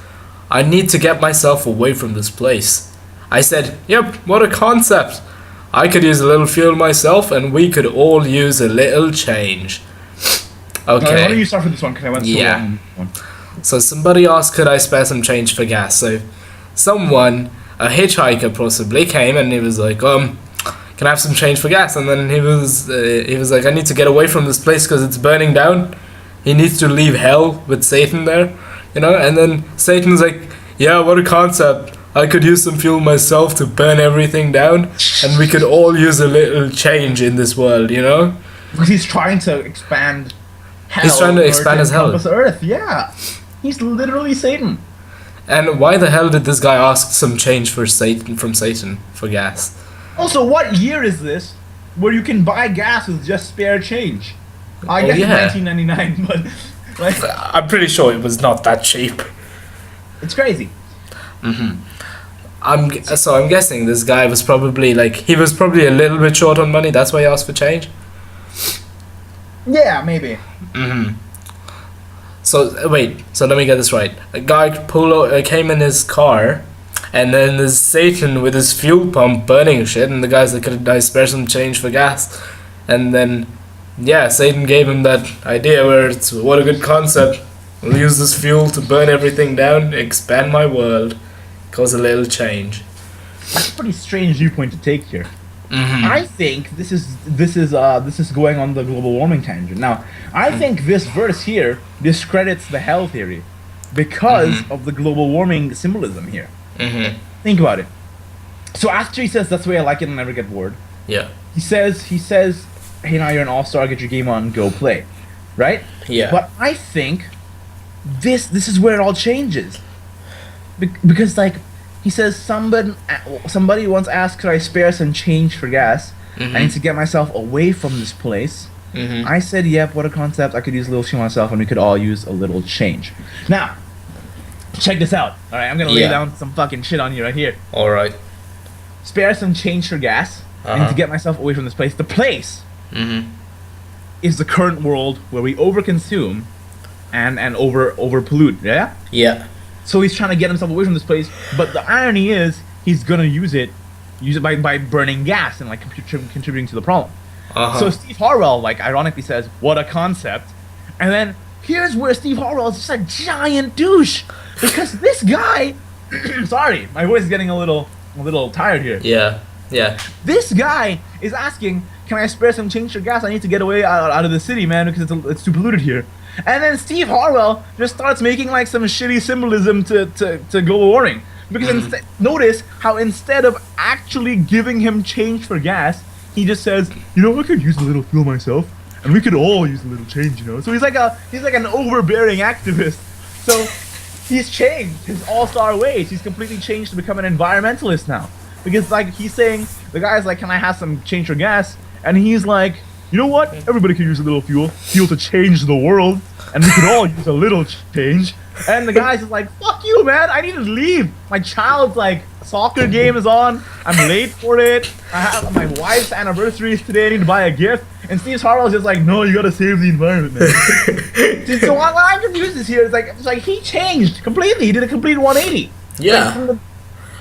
I need to get myself away from this place. I said, yep, what a concept. I could use a little fuel myself, and we could all use a little change. Okay.
Why don't you start with this one, because I went so long.
So somebody asked, could I spare some change for gas? So someone, a hitchhiker possibly, came and he was like, can I have some change for gas? And then he was like, I need to get away from this place because it's burning down. He needs to leave hell with Satan there, you know? And then Satan's like, yeah, what a concept. I could use some fuel myself to burn everything down, and we could all use a little change in this world, you know?
Because he's trying to expand hell.
He's trying to expand his hell.
Earth, yeah. He's literally Satan.
And why the hell did this guy ask some change from Satan for gas?
Also, what year is this where you can buy gas with just spare change? I guess
yeah.
it's 1999, but like,
I'm pretty sure it was not that cheap.
it's crazy.
I'm guessing this guy was probably he was probably a little bit short on money. That's why he asked for change.
Yeah, maybe.
So wait. So let me get this right. A guy came in his car, and then there's Satan with his fuel pump burning shit, and the guy's like, "Could I spare some change for gas?" And then, yeah, Satan gave him that idea where it's what a good concept. We'll use this fuel to burn everything down, expand my world, cause a little change.
That's a pretty strange viewpoint to take here.
Mm-hmm.
I think this is going on the global warming tangent. Now, I think this verse here discredits the hell theory because of the global warming symbolism here. Think about it. So after he says that's the way I like it and never get bored,
Yeah.
he says, hey, now you're an all-star, get your game on, go play, right?
Yeah.
But I think this is where it all changes, because he says somebody once asked, could I spare some change for gas? I need to get myself away from this place. I said, yep, what a concept. I could use a little fuel myself, and we could all use a little change. Now, check this out. All right, I'm gonna lay down some fucking shit on you right here.
All right.
Spare some change for gas. I need to get myself away from this place. The place is the current world where we overconsume and over pollute. Yeah.
Yeah.
So he's trying to get himself away from this place, but the irony is he's gonna use it by burning gas and contributing to the problem. So Steve Harwell ironically says, "What a concept," and then here's where Steve Harwell is just a giant douche, because this guy, sorry, my voice is getting a little tired here.
Yeah. Yeah.
This guy is asking, "Can I spare some change for gas? I need to get away out of the city, man, because it's too polluted here." And then Steve Harwell just starts making some shitty symbolism to global warming. Because notice how instead of actually giving him change for gas, he just says, you know, I could use a little fuel myself, and we could all use a little change, you know. So he's like an overbearing activist. So he's changed his all-star ways. He's completely changed to become an environmentalist now. Because he's saying, the guy's like, can I have some change for gas? And he's like, you know what? Everybody could use a little fuel to change the world, and we could all use a little change. And the guy's just like, fuck you, man, I need to leave. My child's soccer game is on. I'm late for it. My wife's anniversary is today. I need to buy a gift. And Steve Harwell's just like, no, you gotta save the environment, man. Dude, so what I'm confused is here, it's like he changed completely. He did a complete 180.
Yeah.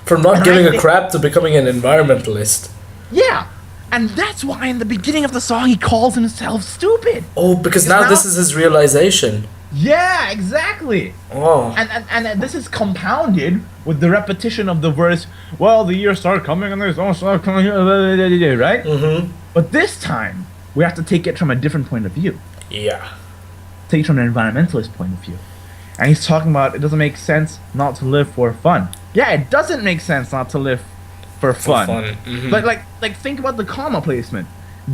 From not giving a crap to becoming an environmentalist.
Yeah. And that's why in the beginning of the song he calls himself stupid.
Oh, because now this is his realization.
Yeah, exactly.
Oh.
And this is compounded with the repetition of the verse, well, the years start coming and there's no start coming, right?
Mm-hmm.
But this time, we have to take it from a different point of view.
Yeah.
Take it from an environmentalist point of view. And he's talking about it doesn't make sense not to live for fun. Yeah, it doesn't make sense not to live for fun.
Mm-hmm.
But like think about the comma placement.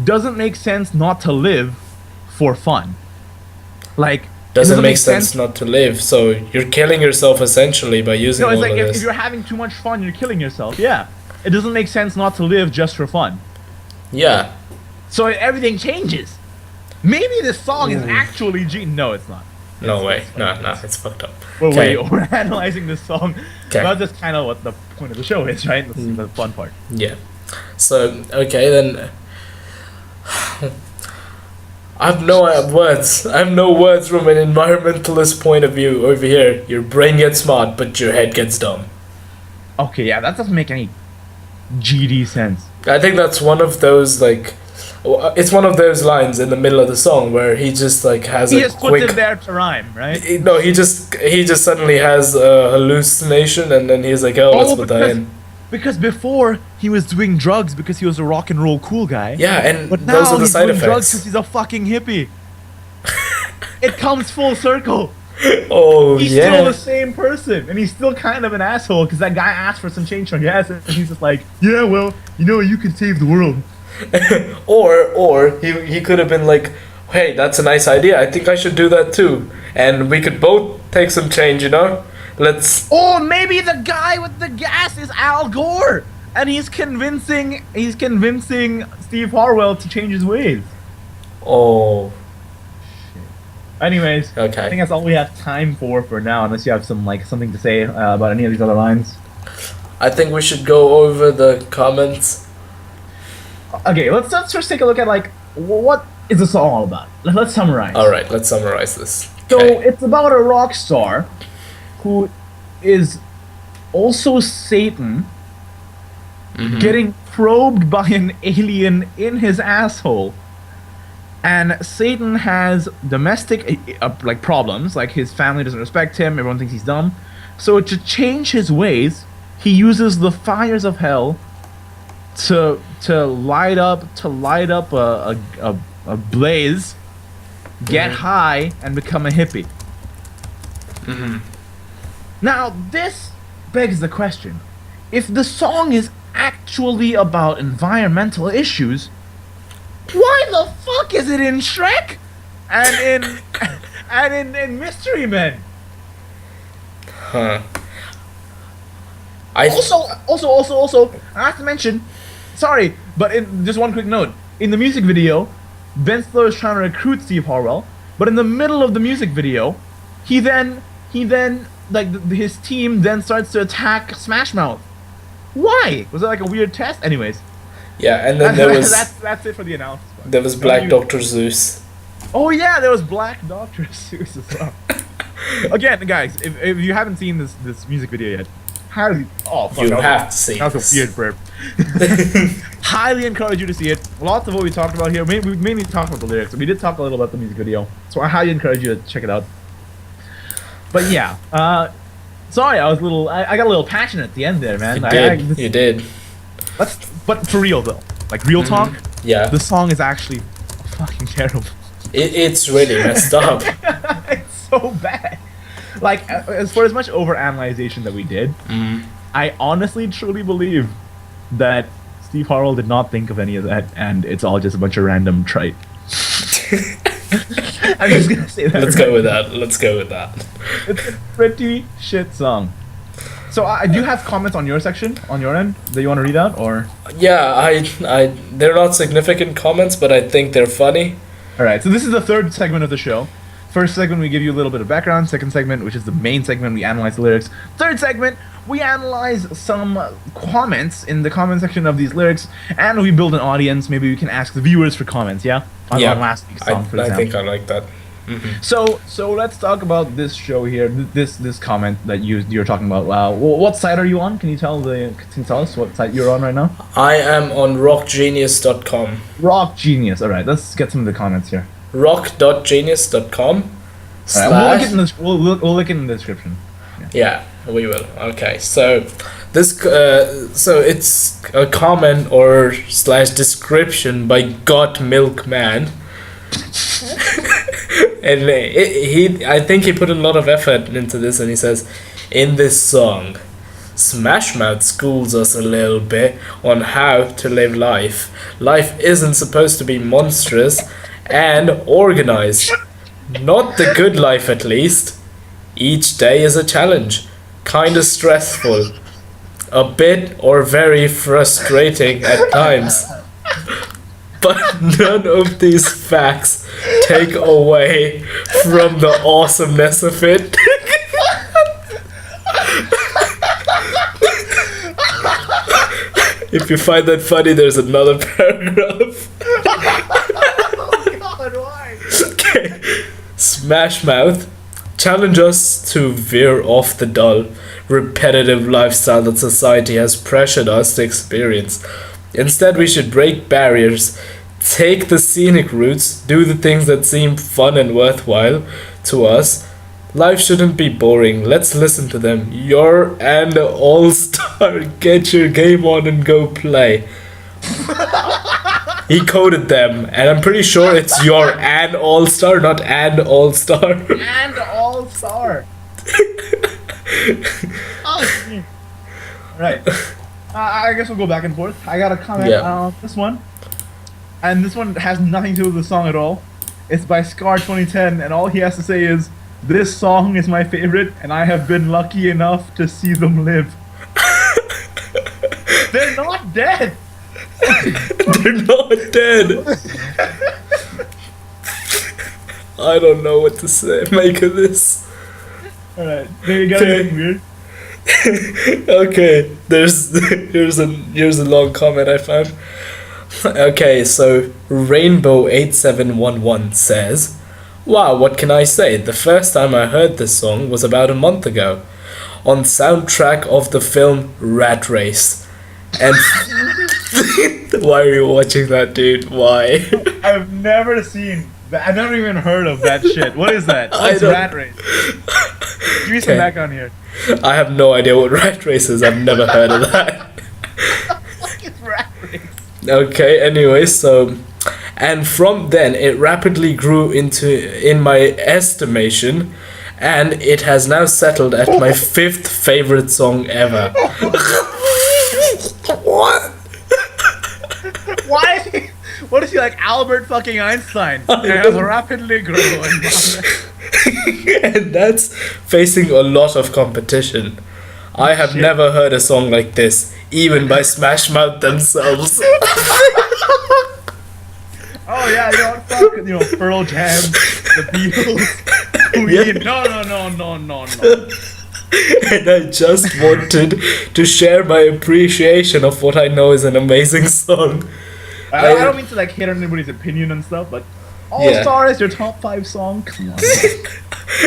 Doesn't make sense not to live for fun. Like
doesn't make sense not to live. So you're killing yourself essentially by using all
it's like
of this.
if you're having too much fun, you're killing yourself. Yeah. It doesn't make sense not to live just for fun.
Yeah.
So everything changes. Maybe this song is actually no, it's not.
No way. No, it's fucked up.
We're
Okay.
way overanalyzing this song.
Okay.
But that's kind of what the point of the show is, right? That's the fun part.
Yeah. So, okay, then. I have no words. I have no words from an environmentalist point of view over here. Your brain gets smart, but your head gets dumb.
Okay, yeah, that doesn't make any GD sense.
I think that's one of those, like. It's one of those lines in the middle of the song where he just, like, has
He
a
just
quick.
puts it there to rhyme, right?
No, he just suddenly has a hallucination and then he's like, oh, let's put that in.
Because before he was doing drugs because he was a rock and roll cool guy.
Yeah, and
But now
those are the
he's
side
doing drugs
effects.
because he's a fucking hippie. It comes full circle.
Oh,
He's
yeah.
still the same person, and he's still kind of an asshole because that guy asked for some change on gas, and he's just like, yeah, well, you know, you can save the world.
or he could have been like, hey, that's a nice idea. I think I should do that too. And we could both take some change, you know? Let's.
Or maybe the guy with the gas is Al Gore, and he's convincing Steve Harwell to change his ways.
Oh.
Anyways,
Okay.
I think that's all we have time for now, unless you have something to say about any of these other lines.
I think we should go over the comments.
Okay, let's first take a look at what is the song all about. Let's summarize.
All right, let's summarize this.
So
Okay.
it's about a rock star who is also Satan getting probed by an alien in his asshole. And Satan has domestic problems, like his family doesn't respect him, everyone thinks he's dumb. So to change his ways, he uses the fires of hell to light up a blaze, get high, and become a hippie. Now this begs the question: if the song is actually about environmental issues, why the fuck is it in Shrek and in Mystery Men?
Huh.
Also, I have to mention, sorry, but just one quick note. In the music video, Ben Stiller is trying to recruit Steve Harwell, but in the middle of the music video, he then his team then starts to attack Smashmouth. Why? Was that like a weird test? Anyways.
Yeah, and then there was
that's it for the analysis.
there was Black Dr. Zeus.
Oh yeah, there was Black Dr. Seuss as well. Again, guys, if you haven't seen this music video yet, highly
You have to see
That was
this.
a weird burp. Highly encourage you to see it. Lots of what we talked about here. We mainly talked about the lyrics. We did talk a little about the music video, so I highly encourage you to check it out. But yeah, sorry, I got a little passionate at the end there, man.
You did.
But for real though, like real talk,
Yeah.
the song is actually fucking terrible.
It's really messed up.
It's so bad. Like, for as much overanalyzation that we did, I honestly, truly believe that Steve Harwell did not think of any of that, and it's all just a bunch of random trite. I'm just gonna say that.
Let's go with that. Let's go with that.
It's a pretty shit song. So, do you have comments on your section, on your end, that you want to read out, or?
Yeah, they're not significant comments, but I think they're funny.
All right. So this is the third segment of the show. First segment, we give you a little bit of background. Second segment, which is the main segment, we analyze the lyrics. Third segment, we analyze some comments in the comment section of these lyrics, and we build an audience. Maybe we can ask the viewers for comments, on last week's song, for example.
I think I like that.
So let's talk about this show here. This comment that you're talking about. What site are you on? Can you tell us what site you're on right now?
I am on rockgenius.com.
Rock Genius. All right, let's get some of the comments here.
rock.genius.com.
All right, we'll link it in the description.
Yeah, we will. Okay, so this so it's a comment or / description by Got Milkman. And I think he put a lot of effort into this, and he says, in this song, Smashmouth schools us a little bit on how to live life. Life isn't supposed to be monstrous and organized. Not the good life, at least. Each day is a challenge, kinda stressful, a bit or very frustrating at times. But none of these facts take away from the awesomeness of it. If you find that funny, there's another paragraph.
Oh God, why?
Okay. Smashmouth, challenge us to veer off the dull, repetitive lifestyle that society has pressured us to experience. Instead, we should break barriers, take the scenic routes, do the things that seem fun and worthwhile to us. Life shouldn't be boring. Let's listen to them. You're an all-star. Get your game on and go play. He coded them, and I'm pretty sure it's you're an all-star, not and all-star.
And all-star. Oh, right. I guess we'll go back and forth. I got a comment on this one. And this one has nothing to do with the song at all. It's by Scar 2010, and all he has to say is, this song is my favorite, and I have been lucky enough to see them live. They're not dead!
They're not dead! I don't know what to say. Make of this.
Alright, there you go. Weird.
Okay, here's a long comment I found. Okay, so Rainbow8711 says, wow, what can I say? The first time I heard this song was about a month ago, on soundtrack of the film Rat Race. And why are you watching that, dude? Why?
I've never seen that. I've never even heard of that shit. What is that? What's Rat Race? Give me some background here.
I have no idea what Rat Race is. I've never heard of that.
It's Rat Race.
Okay, anyway, so, and from then it rapidly grew in my estimation, and it has now settled at my 5th favorite song ever. What?
Why? What is he, like Albert fucking Einstein? It has rapidly grown.
And that's facing a lot of competition. I have never heard a song like this, even by Smashmouth themselves.
Oh yeah, fuck, Pearl Jam, the Beatles. No.
And I just wanted to share my appreciation of what I know is an amazing song.
I don't mean to like hit on anybody's opinion and stuff, but All Star is your top 5 song. Come on.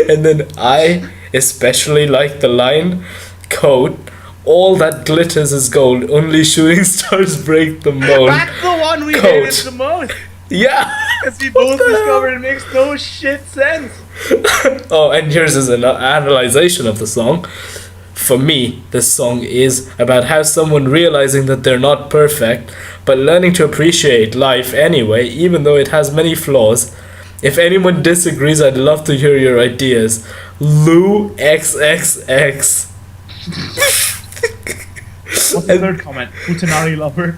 And then I especially like the line, quote, all that glitters is gold, only shooting stars break the mold.
That's the one we hated the most.
Yeah.
Because we both discovered it makes no shit sense.
Oh, and here's an analyzation of the song. For me, this song is about how someone realizing that they're not perfect, but learning to appreciate life anyway, even though it has many flaws. If anyone disagrees, I'd love to hear your ideas. Lou XXX.
What's the third comment? Utanari lover.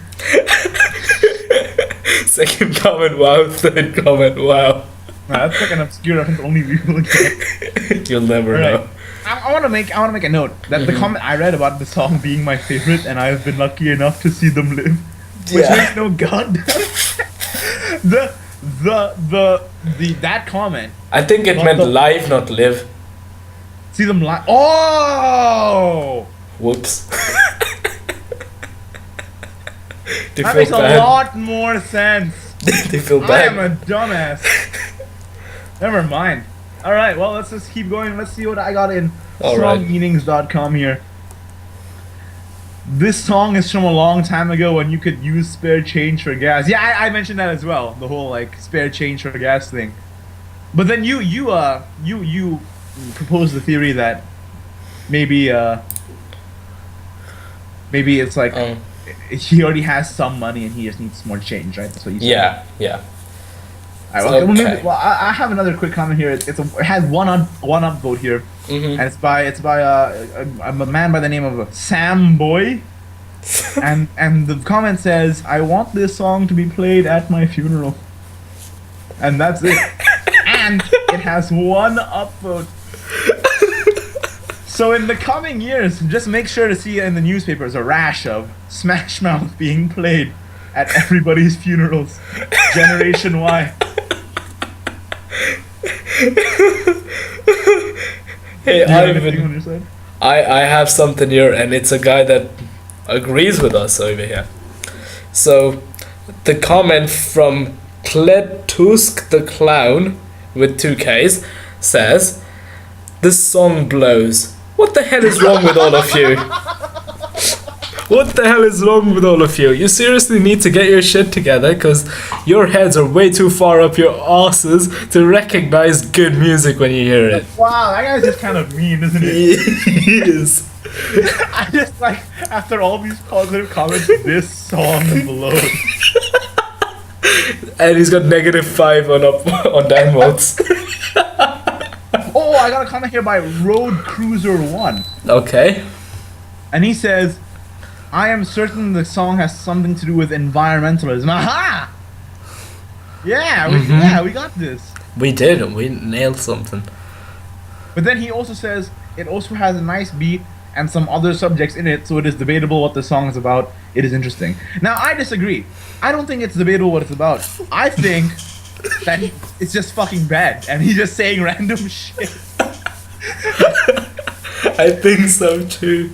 Second comment, wow. Third comment, wow.
Nah, that's like an obscure reference only we will get.
You'll never know.
I want to make a note that the comment I read about the song being my favorite, and I have been lucky enough to see them live, which makes no goddamn. that comment.
I think it
Not
meant
the-
live, not live.
See them live. Oh,
Whoops. Do you
that
feel
makes a
bad?
lot more sense.
Do you feel
I am
bad?
a dumbass. Never mind. All right, well, let's just keep going. Let's see what I got in
All right.
strongmeanings.com here. This song is from a long time ago when you could use spare change for gas. Yeah, I mentioned that as well. The whole like spare change for gas thing. But then you proposed the theory that maybe it's like he already has some money and he just needs more change, right? That's what you said.
Yeah.
All right, well,
Okay.
maybe, I have another quick comment here. It has one upvote here,
Mm-hmm.
and it's by a man by the name of Sam Boy, and the comment says, "I want this song to be played at my funeral," and that's it. And it has one upvote. So in the coming years, just make sure to see in the newspapers a rash of Smashmouth being played at everybody's funerals. Generation Y.
Hey,
Do you have anything on
Ivan,
your side?
I have something here, and it's a guy that agrees with us over here. So, the comment from Kletusk the Clown, with 2 Ks, says, "This song blows. What the hell is wrong with all of you? What the hell is wrong with all of you? You seriously need to get your shit together, because your heads are way too far up your asses to recognize good music when you hear it."
Wow, that guy's just kind of mean, isn't he?
Yes.
I just like, after all these positive comments, this song blows.
And he's got -5 on downvotes.
Oh, I got a comment here by Road Cruiser 1.
Okay.
And he says, "I am certain the song has something to do with environmentalism." Aha! Yeah, we got this.
We did. We nailed something.
But then he also says, "It also has a nice beat and some other subjects in it, so it is debatable what the song is about. It is interesting." Now, I disagree. I don't think it's debatable what it's about. I think that it's just fucking bad, and he's just saying random shit.
I think so too.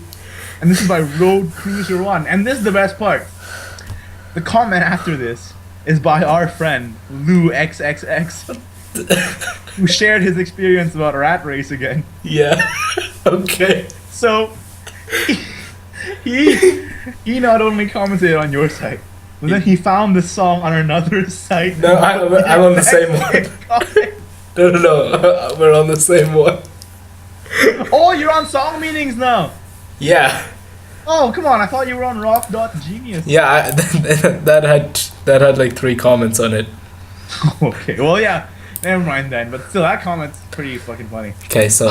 And this is by Road Cruiser 1. And this is the best part. The comment after this is by our friend, Lou XXX, who shared his experience about Rat Race again.
Yeah. Okay.
So, he not only commented on your site, but then he found the song on another site.
No, I'm on the same one. No. We're on the same one.
Oh, you're on Song Meanings now.
Yeah.
Oh, come on! I thought you were on Rock.Genius.
Yeah. That had like 3 comments on it.
Okay, well, yeah. Never mind then. But still, that comment's pretty fucking funny.
Okay. So.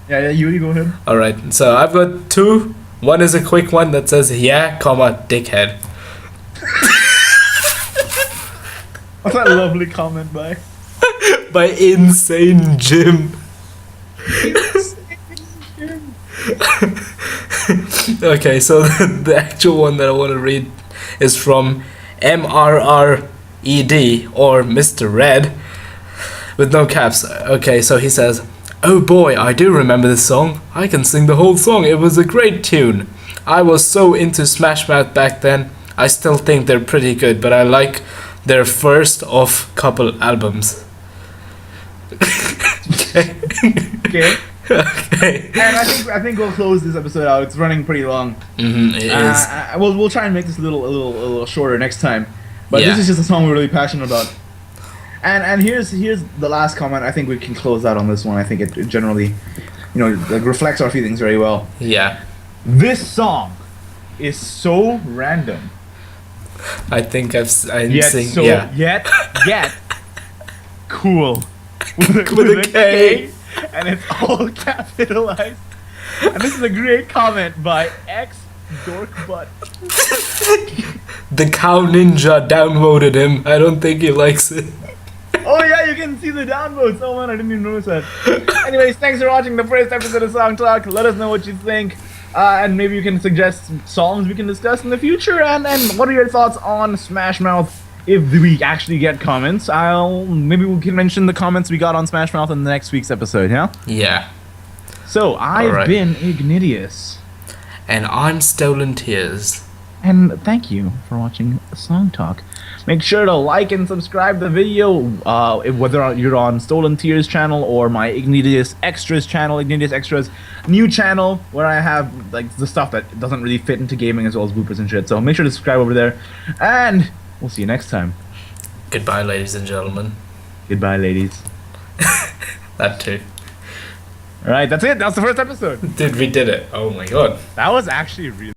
Yeah, you go ahead.
All right. So I've got 2. One is a quick one that says "Yeah, dickhead."
What's that lovely comment by?
By Insane Jim. Okay, so the actual one that I want to read is from MRRED, or Mr. Red, with no caps. Okay, so he says, "Oh boy, I do remember this song. I can sing the whole song. It was a great tune. I was so into Smashmouth back then. I still think they're pretty good, but I like their first of couple albums." Okay.
Okay.
Okay.
And I think we'll close this episode out. It's running pretty long.
It is.
We'll try and make this a little shorter next time. But
Yeah.
this is just a song we're really passionate about. And here's the last comment. I think we can close out on this one. I think it generally, like reflects our feelings very well.
Yeah.
This song is so random.
I think I'm
Yet
saying
so
yeah.
yet cool.
With a K.
And it's all capitalized. And this is a great comment by X Dorkbutt.
The cow ninja downvoted him. I don't think he likes it.
Oh yeah, you can see the downvotes. Oh man, I didn't even notice that. Anyways, thanks for watching the first episode of Song Talk. Let us know what you think. And maybe you can suggest songs we can discuss in the future. And what are your thoughts on Smashmouth if we actually get comments, maybe we can mention the comments we got on Smashmouth in the next week's episode, yeah?
Yeah.
So, I've
Alright.
been Ignitius.
And I'm Stolen Tears.
And thank you for watching Song Talk. Make sure to like and subscribe the video, whether you're on Stolen Tears channel or my Ignitius Extras channel, Ignitius Extras new channel, where I have like the stuff that doesn't really fit into gaming as well as bloopers and shit. So make sure to subscribe over there, and we'll see you next time.
Goodbye, ladies and gentlemen.
Goodbye, ladies.
That too.
All right, that's it. That's the first episode.
Dude, we did it. Oh my god.
That was actually really